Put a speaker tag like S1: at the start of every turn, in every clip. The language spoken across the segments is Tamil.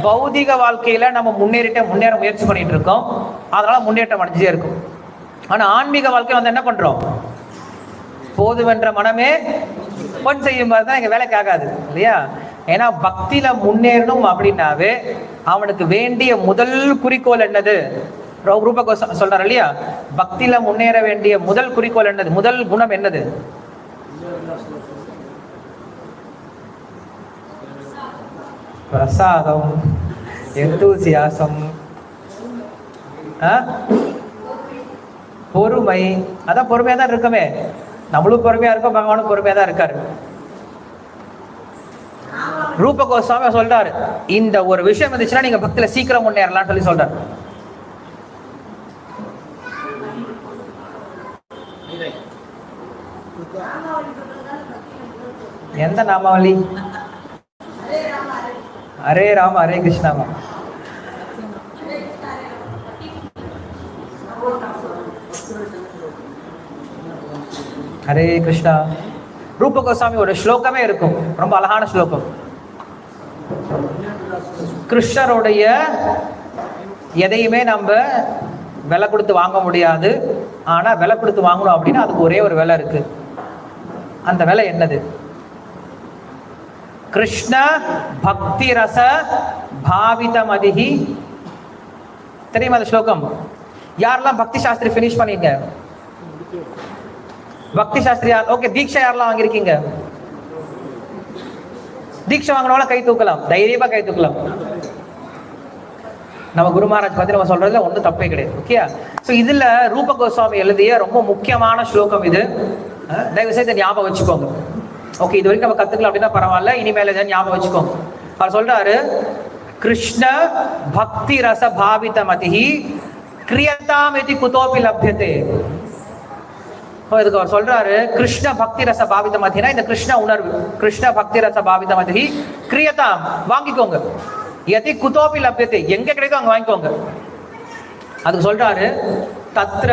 S1: பௌதிக வாழ்க்கையில நம்ம முன்னேற முயற்சி பண்ணிட்டு இருக்கோம். அதனால முன்னேற்றம் அடைஞ்சே இருக்கும். ஆனா ஆன்மீக வாழ்க்கை வந்து என்ன பண்றோம்? போதுமென்ற மனமே பொன் செய்யும் தான் எங்க வேலைக்கு ஆகாது இல்லையா? ஏன்னா பக்தியில முன்னேறணும் அப்படின்னாவே அவனுக்கு வேண்டிய முதல் குறிக்கோள் என்னது? ரூப சொல்றாரு இல்லையா, பக்தியில முன்னேற வேண்டிய முதல் குறிக்கோள் என்னது? முதல் குணம் என்னது? பிரசாதம், எந்தூசியாசம், பொறுமை. அதான் பொறுமையா தான் இருக்குமே. நம்மளும் பொறுமையா இருக்கோம், பகவானும் பொறுமையா தான் இருக்காரு. ரூப கோஸ்வாமி சொல்றாரு, இந்த ஒரு விஷயம் இருந்துச்சுன்னா நீங்க பக்தியில சீக்கிரம் முன்னேறலாம் சொல்லி சொல்றாரு. எந்த நாமாவளி? ஹரே ராம ஹரே கிருஷ்ணாமா. ஹரே கிருஷ்ணா. ரூப கோஸ்வாமி ஒரு ஸ்லோகமே இருக்கும், ரொம்ப அழகான ஸ்லோகம். கிருஷ்ணருடைய எதையுமே நம்ம விலை கொடுத்து வாங்க முடியாது. ஆனா விலை கொடுத்து வாங்கணும் அப்படின்னா அதுக்கு ஒரே ஒரு விலை இருக்கு. அந்த விலை என்னது? கிருஷ்ண பக்தி ரச பாவிதமதிஹி. தெரியுமா அந்த ஸ்லோகம்? யாரெல்லாம் பக்தி சாஸ்திரி ஃபினிஷ் பண்ணீங்க? பக்தி சாஸ்திரி ஓகே. தீட்சை யாரெல்லாம் வாங்கியிருக்கீங்க? தீட்சை வாங்கினவங்கள கை தூக்கலாம், தைரியமா கை தூக்கலாம். நம்ம குரு மகாராஜ் பத்தி நம்ம சொல்றதுல ஒன்றும் தப்பே கிடையாது. ஓகே. ஸோ இதுல ரூப கோஸ்வாமி எழுதிய ரொம்ப முக்கியமான ஸ்லோகம் இது. தயவு செய்து ஞாபகம் வச்சுக்கோங்க. ஓகே, இது வரைக்கும் நம்ம கத்துக்கலாம் அப்படின்னா பரவாயில்ல, இனிமேல ஞாபகம் வச்சுக்கோங்க. அவர் சொல்றாரு, கிருஷ்ண பக்தி ரச பாவித மதிஹி கிரியதாம் இதி குதோபி லப்யதே. இதுக்கு அவர் சொல்றாரு, கிருஷ்ண பக்தி ரச பாவித மதினா இந்த கிருஷ்ண உணர்வு, கிருஷ்ண பக்தி ரச பாவித மதிஹி கிரியதாம் வாங்கிக்கோங்க, எதி குதோபி லப்யதே எங்க கிடைக்கும் அங்க வாங்கிக்கோங்க. அதுக்கு சொல்றாரு, தத்ர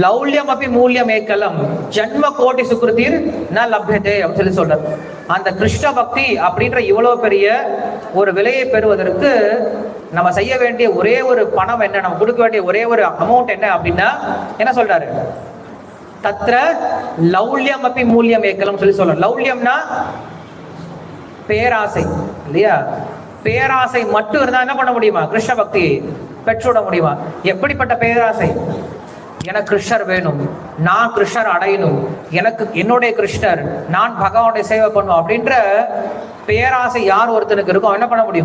S1: லௌல்யம் அப்படி மூல்யம் ஏக்கலம் ஜன்ம கோட்டி சுக்ருதீர் ந லப்யதே அப்படின்னு சொல்லி சொல்றாரு. அந்த கிருஷ்ண பக்தி அப்படின்ற இவ்வளவு பெரிய ஒரு விலையை பெறுவதற்கு நம்ம செய்ய வேண்டிய ஒரே ஒரு பணம் என்ன, நம்ம கொடுக்க வேண்டிய ஒரே ஒரு அமௌண்ட் என்ன அப்படின்னா என்ன சொல்றாரு? தத்ர லௌல்யம் அப்படி மூல்யம் ஏக்கலம் சொல்லி சொல்றாரு. லௌல்யம்னா பேராசை இல்லையா? பேராசை மட்டும் இருந்தா என்ன பண்ண முடியுமா? கிருஷ்ண பக்தி பெற்றுவிட முடியுமா? எப்படிப்பட்ட பேராசை? எனக்கு கிருஷ்ணர் வேணும், நான் கிருஷ்ணர் அடையணும், எனக்கு என்னுடைய கிருஷ்ணர், நான் பகவானுடைய சேவை பண்ணும் அப்படின்ற பேராசை யார் ஒருத்தனுக்கு இருக்கும் என்ன பண்ண முடியும்?